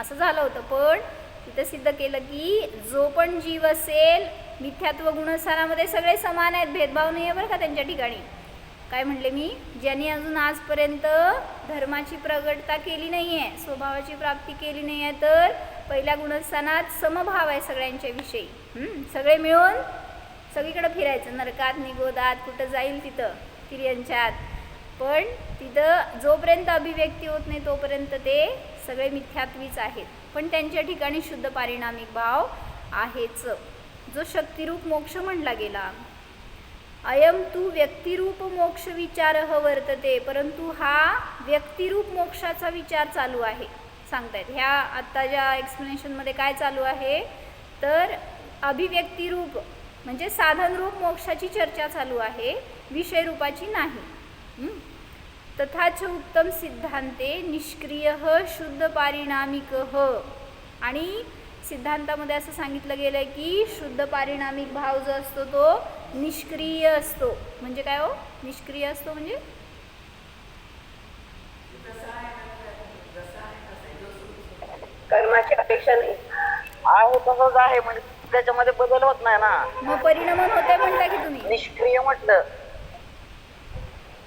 असं झालं होतं. पण तिथं सिद्ध केलं की जो पण जीव असेल मिथ्यात्व गुणस्थानामध्ये सगळे समान आहेत, भेदभाव नाही आहे बरं का त्यांच्या ठिकाणी. काय म्हणले मी, ज्यांनी अजून आजपर्यंत धर्माची प्रगटता केली नाही आहे, स्वभावाची प्राप्ती केली नाही आहे, तर पहिल्या गुणस्थानात समभाव आहे सगळ्यांच्या विषयी. सगळे मिळून सगळीकडे फिरायचं, नरकात निगोदात कुठं जाईल तिथं तिर्यांच्यात, पण तिथं जोपर्यंत अभिव्यक्ती होत नाही तोपर्यंत ते सगळे मिथ्यात्वीच आहेत. पण त्यांच्या ठिकाणी शुद्ध पारिणामिक भाव आहेच, जो शक्तिरूप मोक्ष म्हणला गेला. अयम तू व्यक्तिरूप मोक्ष विचारः वर्तते, परंतु हा व्यक्तिरूप मोक्षाचा विचार चालू आहे सांगतायत. ह्या आत्ता ज्या एक्सप्लेनेशनमध्ये काय चालू आहे, तर अभिव्यक्तिरूप म्हणजे साधनरूप मोक्षाची चर्चा चालू आहे, विषयरूपाची नाही. तथाच उत्तम सिद्धांते निष्क्रिय शुद्ध पारिणामिक. आणि सिद्धांतामध्ये असं सांगितलं गेलं आहे की शुद्ध पारिणामिक भाव जो असतो तो निष्क्रिय असतो. म्हणजे काय हो, निष्क्रिय असतो म्हणजे कर्माची अपेक्षा नाही आहे तसंच आहे, म्हणजे त्याच्यामध्ये बदल होत नाही ना. मग परिणामन होते म्हणता की तुम्ही. निष्क्रिय म्हटलं,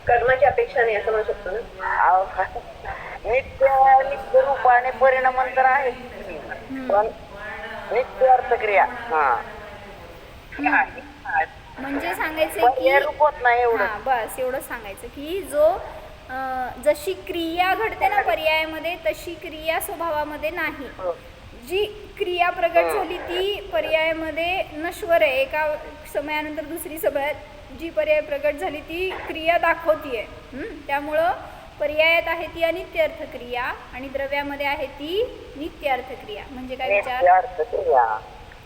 कर्माची अपेक्षा नाही असं म्हणू शकतो ना. नित्य नित्य रूपाने परिणाम तर आहे, पण नित्य अर्थक्रिया म्हणजे सांगायचं पर्याय की रूप होत नाही एवढं. बस एवढं सांगायचं की जो जशी क्रिया घडते ना पर्यायामध्ये, तशी क्रिया स्वभावामध्ये नाही. जी क्रिया प्रगट झाली ती पर्यायामध्ये नश्वर आहे, एका समयानंतर दुसरी समयात जी पर्याय प्रगट झाली ती क्रिया दाखवतीये. त्यामुळं पर्यायात आहे ती अनित्य अर्थक्रिया आणि द्रव्यामध्ये आहे ती नित्य अर्थक्रिया. म्हणजे काय विचार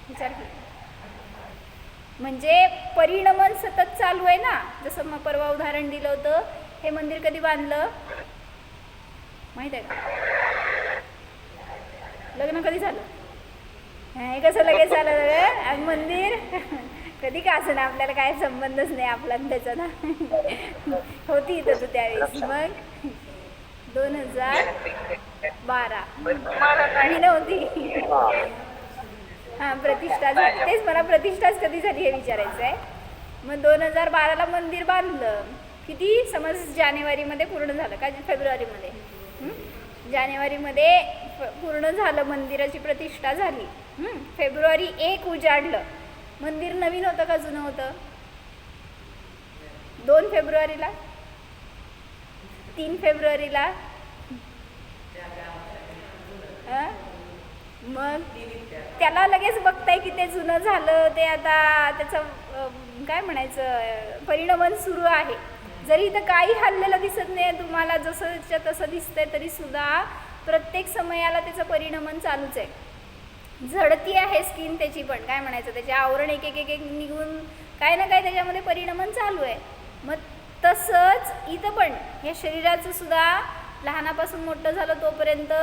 विचार केला म्हणजे परिणमन सतत चालू आहे ना. जसं मग परवा उदाहरण दिलं होतं, हे मंदिर कधी बांधलं माहित आहे का, लग्न कधी झालं, हे कसं लगेच झालं मंदिर कधी का असं ना, आपल्याला काय संबंधच नाही आपला त्याचा ना. होती इथं तू त्यावेळेस. मग 2012 मी नव्हती. हां प्रतिष्ठा झाली, तेच मला प्रतिष्ठाच कधी झाली हे विचारायचं आहे. मग 2012ला मंदिर बांधलं, किती समज जानेवारीमध्ये पूर्ण झालं का फेब्रुवारीमध्ये, जानेवारीमध्ये पूर्ण झालं, मंदिराची प्रतिष्ठा झाली. फेब्रुवारी 1 उजाडलं, मंदिर नवीन होतं का जुनं होतं? 2 फेब्रुवारीला 3 फेब्रुवारीला मग त्याला लगेच बघताय की ते जुनं झालं, ते आता त्याचं काय म्हणायचं परिणमन सुरू आहे. जरी इथं काही हल्लेलं दिसत नाही तुम्हाला, जसंच्या तसं दिसतंय, तरी सुद्धा प्रत्येक समयाला त्याचं परिणमन चालूच आहे. झडती आहे स्किन त्याची, पण काय म्हणायचं त्याचे आवरण एक एक एक एक निघून काय ना काय त्याच्यामध्ये परिणमन चालू आहे. मग तसंच इथं पण या शरीराचं सुद्धा लहानापासून मोठं झालं तोपर्यंत,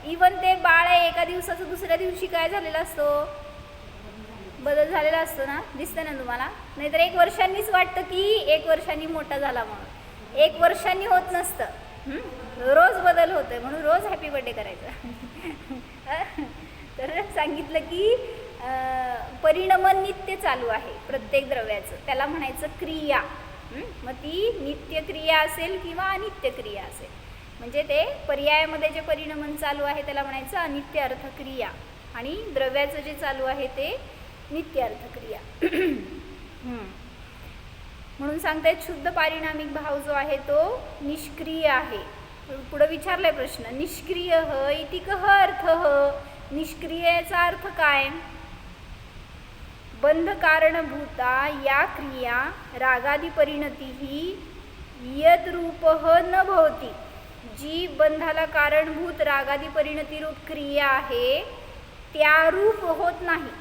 इवन ते बाळ आहे एका दिवसाचं दुसऱ्या दिवशी काय झालेला असतो, बदल झालेला असतो ना, दिसतं ना तुम्हाला. नाहीतर 1 वर्षांनीच वाटतं की 1 वर्षांनी मोठा झाला म्हणून, 1 वर्षांनी होत नसतं. रोज बदल होतोय म्हणून रोज हॅपी बर्थडे करायचं. तर सांगितलं की परिणमन नित्य चालू आहे प्रत्येक द्रव्याचं, त्याला म्हणायचं क्रिया. मग ती नित्य क्रिया असेल किंवा अनित्य क्रिया असेल, म्हणजे ते पर्यायामध्ये जे परिणमन चालू आहे त्याला म्हणायचं अनित्य अर्थक्रिया, आणि द्रव्याचं जे चालू आहे ते नित्य अर्थक्रिया. म्हणून सांगतायत शुद्ध पारिणामिक भाव जो आहे तो निष्क्रिय आहे. पुढे विचारलाय प्रश्न, निष्क्रिय इति कः अर्थः, निष्क्रियेचा अर्थ काय? बंध कारणभूता या क्रिया रागादी परिणतीही यद्रूपः न भवती. जी बंधाला कारणभूत रागादी परिणती रूप क्रिया आहे त्या रूप होत नाही.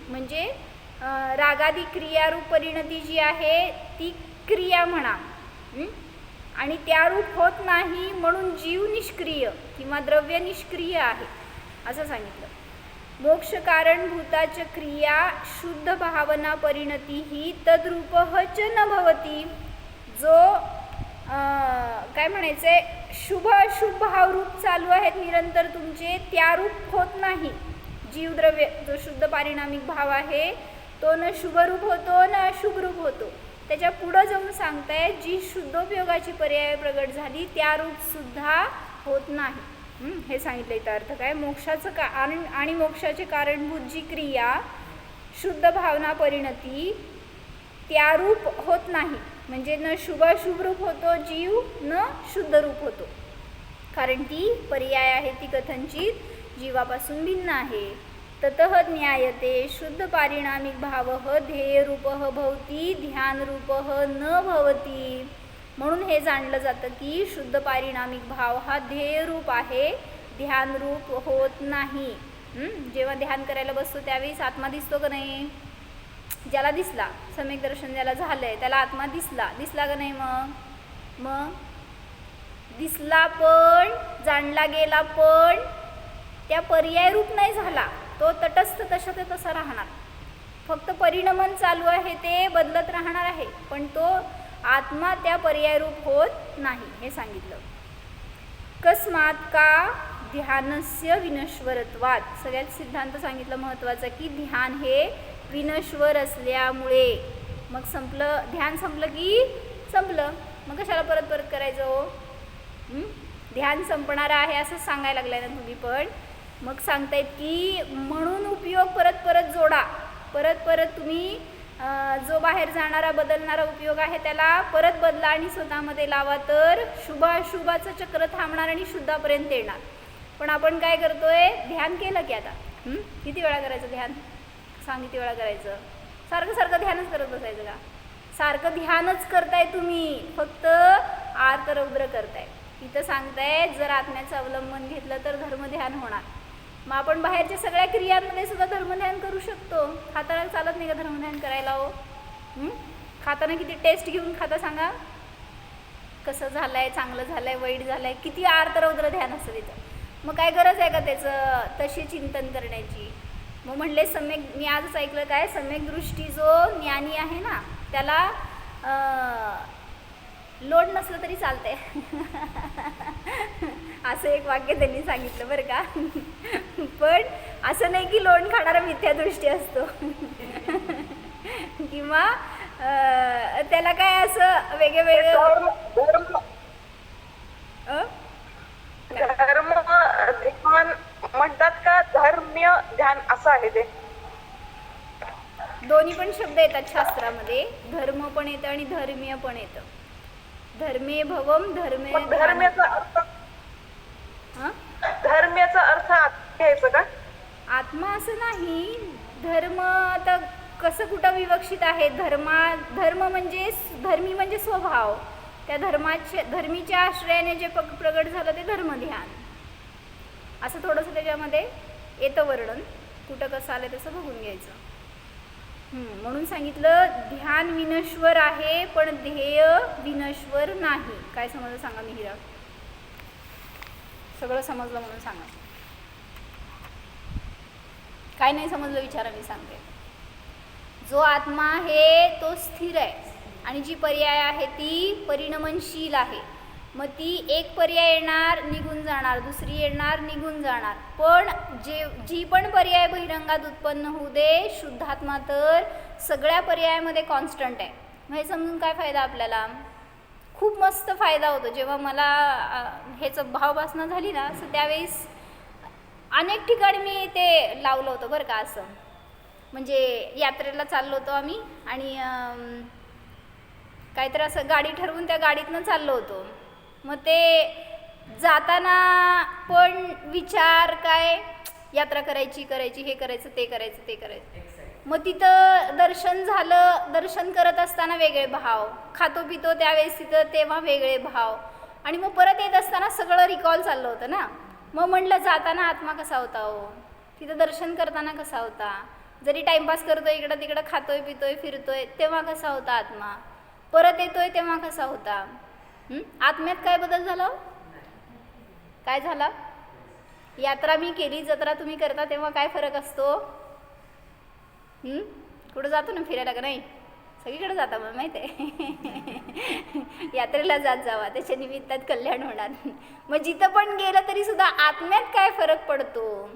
म्हणजे रागादी क्रियारूप परिणती जी आहे ती क्रिया म्हणा, आणि त्या रूप होत नाही म्हणून जीव निष्क्रिय किंवा द्रव्य निष्क्रिय आहे असं सांगितलं. मोक्ष कारणभूताच क्रिया शुद्ध भावना परिणती ही तद्रूपः च न भवती. जो काय म्हणायचंय, शुभ अशुभ भाव रूप चालू आहेत निरंतर तुमचे, त्या रूप होत नाही. जीवद्रव्य जो शुद्ध पारिणामिक भाव आहे तो न शुभ रूप होतो न अशुभ रूप होतो. त्याच्या पुढं जाऊन सांगताय जी शुद्धोपयोगाची पर्याय प्रगट झाली त्या रूपसुद्धा होत नाही. हे सांगितलं. इथं अर्थ काय, मोक्षाचं आणि मोक्षाचे कारणभूत जी क्रिया शुद्ध भावना परिणती त्या रूप होत नाही. म्हणजे न शुभाशुभ रूप होतो जीव, न शुद्ध रूप होतो, कारण ती पर्याय आहे, ती कथनचित जीवापासून भिन्न आहे. ततः ज्ञायते शुद्ध पारिणामिक भावः ध्येयरूपः भवति ध्यानरूपः न भवति. म्हणून हे जाणलं जातं की शुद्ध पारिणामिक भाव हा ध्येयरूप आहे, ध्यानरूप होत नाही. जेव्हा ध्यान करायला बसतो त्यावेळेस आत्मा दिसतो का नाही? ज्याला दिसला, सम्यक दर्शन ज्याला झालंय त्याला आत्मा दिसला का नाही? मग दिसला पण जाणला गेला, पण त्या पर्याय रूप नाही झाला, तो तटस्थ तसा ते तसा राहणार. फक्त परिणमन चालू आहे, ते बदलत राहणार आहे, पण तो आत्मा त्या पर्याय रूप होत नाही. हे सांगितलं. कस्मात का ध्यानस्य विनश्वरत्वात. सगळ्यात सिद्धांत सांगितलं महत्त्वाचा की ध्यान हे विनश्वर असल्यामुळे. मग संपलं, ध्यान संपलं की संपलं, मग कशाला परत परत करायचं हो? ध्यान संपणार आहे असं सांगायला लागलाय ना तुम्ही. पण मग सांगतायत की म्हणून उपयोग परत परत जोडा, परत परत तुम्ही जो बाहेर जाणारा बदलणारा उपयोग आहे त्याला परत बदला आणि स्वतःमध्ये लावा, तर शुभाशुभाचं चक्र थांबणार आणि शुद्धापर्यंत येणार. पण आपण काय करतोय? ध्यान केलं की आता किती वेळा करायचं ध्यान? सांग, किती वेळा करायचं? सारखं सारखं ध्यानच करत बसायचं का? सारखं ध्यानच करताय तुम्ही, फक्त आर्त रौद्र करताय. इथं सांगताय जर आत्म्याचं अवलंबन घेतलं तर धर्मध्यान होणार. मग आपण बाहेरच्या सगळ्या क्रियांमध्ये सुद्धा धर्मध्यान करू शकतो. खाताना चालत नाही का धर्मध्यान करायला हो? खाताना किती टेस्ट घेऊन खाता सांगा? कसं झालंय, चांगलं झालंय, वाईट झालंय, किती आर्त रौद्र ध्यान असतं तिथं. मग काय गरज आहे का त्याचं तशी चिंतन करण्याची? मग म्हणले सम्यक, मी आजच ऐकलं काय, सम्यक दृष्टी जो ज्ञानी आहे ना त्याला लोड नसलं तरी चालतंय. असं एक वाक्य त्यांनी सांगितलं बरं का. पण असं नाही की लोण खाणारा मिथ्या दृष्टी असतो किंवा त्याला काय असं वेगळे धर्म ध्यान म्हणतात का धर्म्य ध्यान असं आहे ते? दोन्ही पण शब्द येतात शास्त्रामध्ये, धर्म पण येतं आणि धर्मीय पण येतं. धर्मे भवम धर्मे. धर्म्याचा अर्थ, धर्म्याचा अर्थ घ्यायचं का? आत्मा असं नाही. धर्म आता कसं कुठं विवक्षित आहे? धर्म म्हणजे धर्मी म्हणजे स्वभाव. त्या धर्मीच्या आश्रयाने जे प्रगट झालं ते धर्मध्यान. असं थोडंसं त्याच्यामध्ये येतं वर्णन, कुठं कसं आलं तसं बघून घ्यायचं. म्हणून सांगितलं ध्यान विनश्वर आहे पण ध्येय विनश्वर नाही. काय समजलं सांगा मिहिरा? सगळं समजलं म्हणून सांगा. काय नाही समजलं विचारा, मी सांगते. जो आत्मा आहे तो स्थिर आहे आणि जी पर्याय आहे ती परिणमनशील आहे. मग ती एक पर्याय येणार निघून जाणार, दुसरी येणार निघून जाणार, पण जी पण पर्याय बहिरंगात उत्पन्न होऊ दे, शुद्धात्मा तर सगळ्या पर्यायामध्ये कॉन्स्टंट आहे. मग हे समजून काय फायदा आपल्याला? खूप मस्त फायदा होतो. जेव्हा मला ह्याचं भावभासना झाली ना, असं त्यावेळेस अनेक ठिकाणी मी ते लावलं होतं बरं का. असं म्हणजे यात्रेला चाललो होतो आम्ही आणि काहीतरी असं गाडी ठरवून त्या गाडीतनं चाललो होतो. मग ते जाताना पण विचार काय, यात्रा करायची हे करायचं ते करायचं. मग तिथं दर्शन झालं, दर्शन करत असताना वेगळे भाव, खातो पितो त्यावेळेस तिथं तेव्हा वेगळे भाव, आणि मग परत येत असताना सगळं रिकॉल चाललं होतं ना. मग म्हटलं जाताना आत्मा कसा होता हो, तिथं दर्शन करताना कसा होता, जरी टाइमपास करतोय इकडं तिकडं खातोय पितोय फिरतोय तेव्हा कसा होता आत्मा, परत येतोय तेव्हा कसा होता. आत्म्यात काय बदल झाला? काय झाला? यात्रा मी केली, जत्रा तुम्ही करता तेव्हा काय फरक असतो? कुठं जातो ना फिरायला का नाही? सगळीकडे जाता मग माहिती आहे. यात्रेला जावा, त्याच्या निमित्तात कल्याण होणार. मग जिथं पण गेलं तरी सुद्धा आत्म्यात काय फरक पडतो?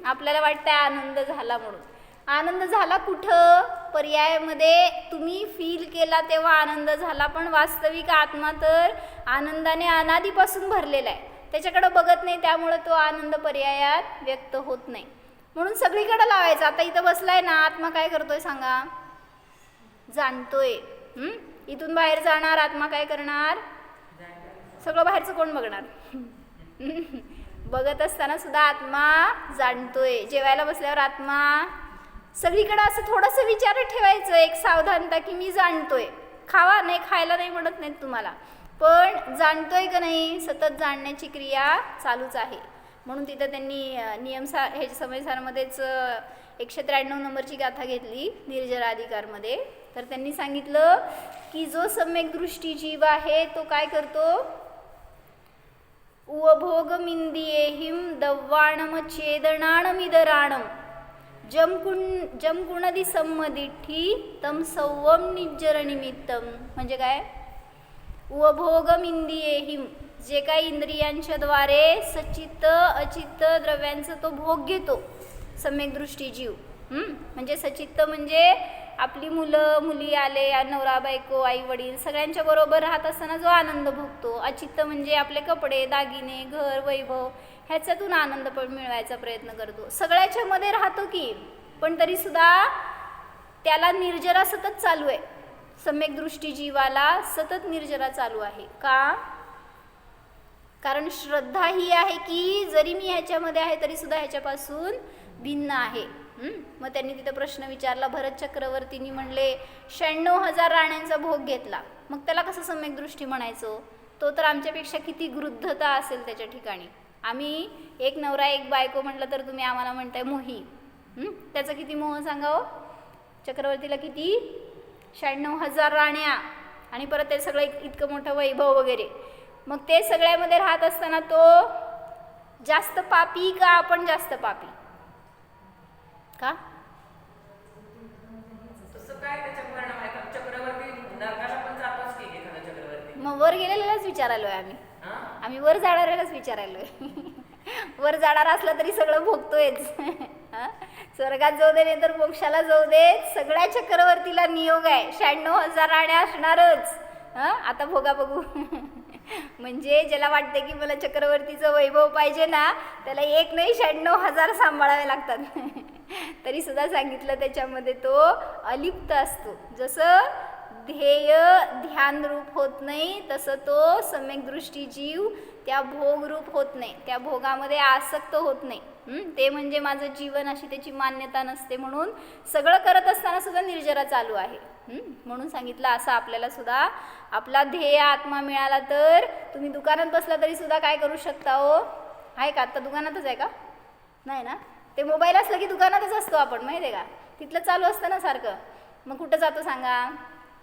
आपल्याला वाटतं आनंद झाला म्हणून, आनंद झाला कुठं? पर्यायामध्ये तुम्ही फील केला तेव्हा आनंद झाला, पण वास्तविक आत्मा तर आनंदाने अनादीपासून भरलेला आहे, त्याच्याकडे बघत नाही, त्यामुळे तो आनंद पर्यायात व्यक्त होत नाही. म्हणून सगळीकडे लावायचं. आता इथं बसलाय ना, आत्मा काय करतोय सांगा? जाणतोय. इथून बाहेर जाणार, आत्मा काय करणार? सगळं बाहेरचं कोण बघणार? बघत असताना सुद्धा आत्मा जाणतोय. जेवायला बसल्यावर आत्मा सगळीकडे असं थोडंसं विचार ठेवायचं, एक सावधानता की मी जाणतोय. खावा नाही, खायला नाही म्हणत नाहीत तुम्हाला, पण जाणतोय का नाही? सतत जाणण्याची क्रिया चालूच आहे. म्हणून तिथं त्यांनी हे समयसारमध्येच 193 नंबरची गाथा घेतली निर्जराधिकारमध्ये. तर त्यांनी सांगितलं की जो सम्यक दृष्टी जीव आहे तो काय करतो? उवभोगमिंदियेहिं दव्वाणम छेदनाणमिदराणम जमकुणदी सम्मदिठी तम सव्वम निज्जर निमित्तम. म्हणजे काय? उवभोगमिंदियेहिं, जे काही इंद्रियांच्या द्वारे सचित्त अचित्त द्रव्यांचा तो भोग घेतो सम्यक दृष्टी जीव. म्हणजे सचित्त म्हणजे आपली मुलं मुली आले, नवरा बायको आई वडील सगळ्यांच्या बरोबर राहत असताना जो आनंद भोगतो. अचित्त म्हणजे आपले कपडे दागिने घर वैभव ह्याच्यातून आनंद पण मिळवायचा प्रयत्न करतो. सगळ्याच्या मध्ये राहतो की, पण तरीसुद्धा त्याला निर्जरा सतत चालू आहे. सम्यक दृष्टी जीवाला सतत निर्जरा चालू आहे. का? कारण श्रद्धा ही आहे की जरी मी ह्याच्यामध्ये आहे तरीसुद्धा ह्याच्यापासून भिन्न आहे. मग त्यांनी तिथं प्रश्न विचारला. भरत चक्रवर्तींनी म्हणले 96,000 राण्यांचा भोग घेतला, मग त्याला कसं सम्यक दृष्टी म्हणायचो? तो तर आमच्यापेक्षा किती गृद्धता असेल त्याच्या ठिकाणी. आम्ही एक नवरा एक बायको म्हटलं तर तुम्ही आम्हाला म्हणताय मोही. त्याचा किती मोह सांगावं? चक्रवर्तीला किती? 96,000 राण्या आणि परत ते सगळं इतकं मोठं वैभव वगैरे. मग ते सगळ्यामध्ये राहत असताना तो जास्त पापी का आपण जास्त पापी? का? तसं काय त्याच्या परिणाम आहे का? चक्रवर्ती नरकाला पण जातोच की एखादा चक्रवर्ती. मग वर गेलेल्यालाच विचारायलोय आम्ही. आम्ही वर जाणाऱ्यालाच विचारायलोय. वर जाणार असला तरी सगळं भोगतोयच. स्वर्गात जाऊ दे नाही तर मोक्षाला जाऊ दे, सगळ्या चक्रवर्तीला नियोग आहे. 96,000 राण्या असणारच. आता भोगा बघू. म्हणजे ज्याला वाटते की मला चक्रवर्तीचं वैभव पाहिजे ना, त्याला एक नाही 96,000 सांभाळावे लागतात. तरी सुद्धा सांगितलं त्याच्यामध्ये तो अलिप्त असतो. जसं ध्येय ध्यान रूप होत नाही तसं तो सम्यक दृष्टी जीव त्या भोग रूप होत नाही, त्या भोगामध्ये आसक्त होत नाही. ते म्हणजे माझं जीवन अशी त्याची मान्यता नसते. म्हणून सगळं करत असताना सुद्धा निर्जरा चालू आहे. म्हणून सांगितलं असं आपल्याला सुद्धा आपला ध्येय आत्मा मिळाला तर तुम्ही दुकानात बसला तरी सुद्धा काय करू शकता हो? आहे का? आत्ता दुकानातच आहे का? नाही ना. ते मोबाईल असलं की दुकानातच असतो आपण, माहिती आहे का? तिथलं चालू असतं ना सारखं. मग कुठं जातो सांगा?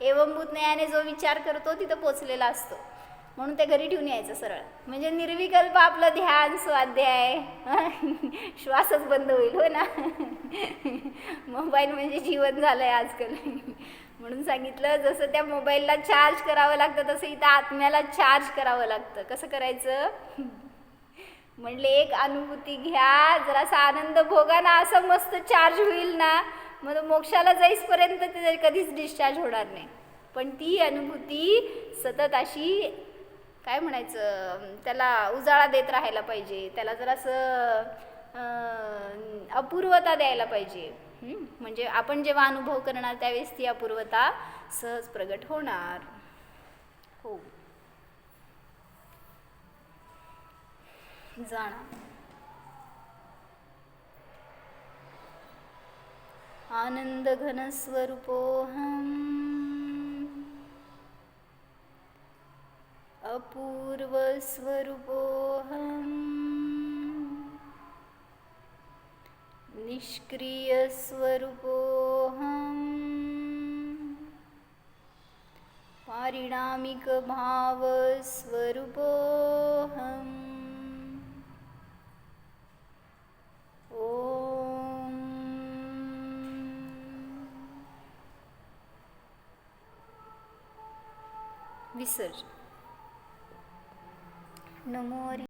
एवंभूत ज्ञानाने जो विचार करतो तिथं पोचलेला असतो. म्हणून ते घरी ठेवून यायचं सरळ. म्हणजे निर्विकल्प आपलं ध्यान स्वाध्याय श्वासच बंद होईल. हो ना. मोबाईल म्हणजे जीवन झालंय आजकाल. म्हणून सांगितलं जसं त्या मोबाईलला चार्ज करावं लागतं तसं इथं आत्म्याला चार्ज करावं लागतं. कसं करायचं? म्हणले एक अनुभूती घ्या, जरासा आनंद भोगा ना, असं मस्त चार्ज होईल ना, मग मोक्षाला जाईसपर्यंत ते कधीच डिस्चार्ज होणार नाही. पण ती अनुभूती सतत अशी काय म्हणायचं, त्याला उजाळा देत राहायला पाहिजे, त्याला जरासं अपूर्वता द्यायला पाहिजे. म्हणजे आपण जेव्हा अनुभव करणार त्यावेळेस ती अपूर्वता सहज प्रगट होणार. हो, जाणा. आनंद घन स्वरूपोहम अपूर्व स्वरूपोहम निष्क्रिय स्वरूपोहम पारिणामिक भाव स्वरूपोहम. ओम विसर्जन. नमो हरी.